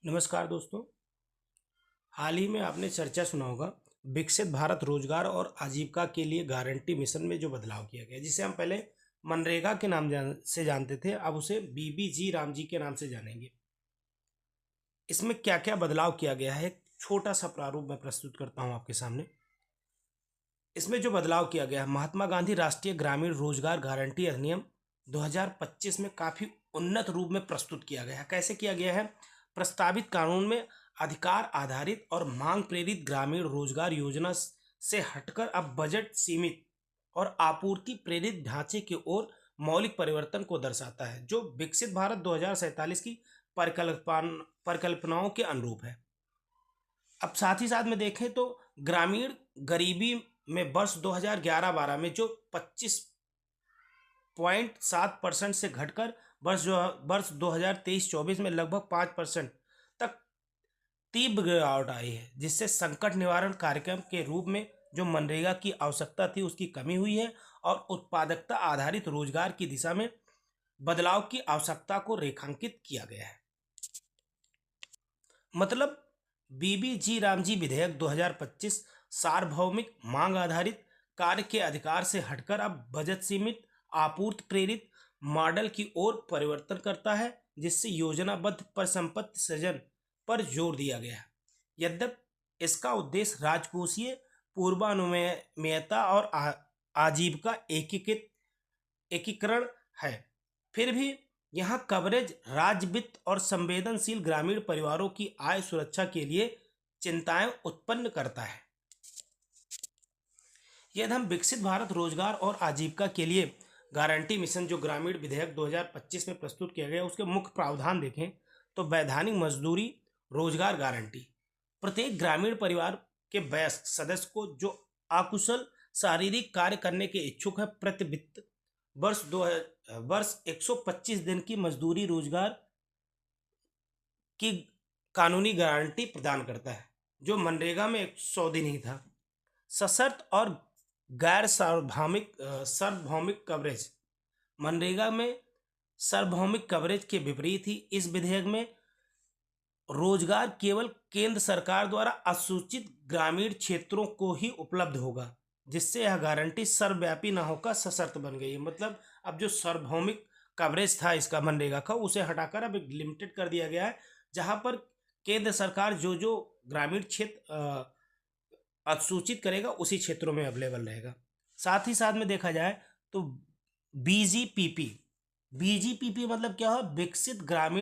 नमस्कार दोस्तों। हाल ही में आपने चर्चा सुना होगा विकसित भारत रोजगार और आजीविका के लिए गारंटी मिशन में जो बदलाव किया गया, जिसे हम पहले मनरेगा के नाम से जानते थे, अब उसे बीबीजी रामजी के नाम से जानेंगे। इसमें क्या क्या बदलाव किया गया है, एक छोटा सा प्रारूप मैं प्रस्तुत करता हूं आपके सामने। इसमें जो बदलाव किया गया है, महात्मा गांधी राष्ट्रीय ग्रामीण रोजगार गारंटी अधिनियम 2025 में काफी उन्नत रूप में प्रस्तुत किया गया है। कैसे किया गया है? प्रस्तावित कानून में अधिकार आधारित और मांग प्रेरित ग्रामीण रोजगार योजना से हटकर अब बजट सीमित और आपूर्ति प्रेरित ढांचे की ओर मौलिक परिवर्तन को दर्शाता है, जो विकसित भारत 2047 की परिकल्पनाओं के अनुरूप है। अब साथ ही साथ में देखें तो ग्रामीण गरीबी में वर्ष 2011-12 में जो 25.7% से घटकर वर्ष 2023-24 में लगभग 5% तक तीव्र गिरावट आई है, जिससे संकट निवारण कार्यक्रम के रूप में जो मनरेगा की आवश्यकता थी उसकी कमी हुई है और उत्पादकता आधारित रोजगार की दिशा में बदलाव की आवश्यकता को रेखांकित किया गया है। मतलब बीबीजी रामजी विधेयक 2025 सार्वभौमिक मांग आधारित कार्य के अधिकार से हटकर अब बजट सीमित आपूर्ति प्रेरित मॉडल की ओर परिवर्तन करता है, जिससे योजनाबद्ध परिसंपत्ति सृजन पर जोर दिया गया है। यद्यपि इसका उद्देश्य राजकोषीय पूर्वानुमेयता और आजीविका एकीकरण है, फिर भी यहां कवरेज राज्य वित्त और संवेदनशील ग्रामीण परिवारों की आय सुरक्षा के लिए चिंताएं उत्पन्न करता है। यदि हम विकसित भारत रोजगार और आजीविका के लिए गारंटी मिशन जो ग्रामीण विधेयक 2025 में प्रस्तुत किया गया, उसके मुख्य प्रावधान देखें तो वैधानिक मजदूरी रोजगार गारंटी प्रत्येक ग्रामीण परिवार के वयस्क सदस्य को जो अकुशल शारीरिक कार्य करने के इच्छुक है प्रति वित्त वर्ष 125 दिन की मजदूरी रोजगार की कानूनी गारंटी प्रदान करता है, जो मनरेगा में 100 दिन ही था। सशर्त और गैर सार्वभौमिक कवरेज मनरेगा में सार्वभौमिक कवरेज के विपरीत ही इस विधेयक में रोजगार केवल केंद्र सरकार द्वारा असूचित ग्रामीण क्षेत्रों को ही उपलब्ध होगा, जिससे यह गारंटी सर्वव्यापी न होकर सशर्त बन गई है। मतलब अब जो सार्वभौमिक कवरेज था इसका मनरेगा का, उसे हटाकर अब एक लिमिटेड कर दिया गया है, जहां पर केंद्र सरकार जो जो ग्रामीण क्षेत्र अधिसूचित करेगा उसी क्षेत्रों में अवेलेबल रहेगा। साथ ही साथ में देखा जाए तो बीजीपीपी मतलब क्या है? विकसित ग्रामीण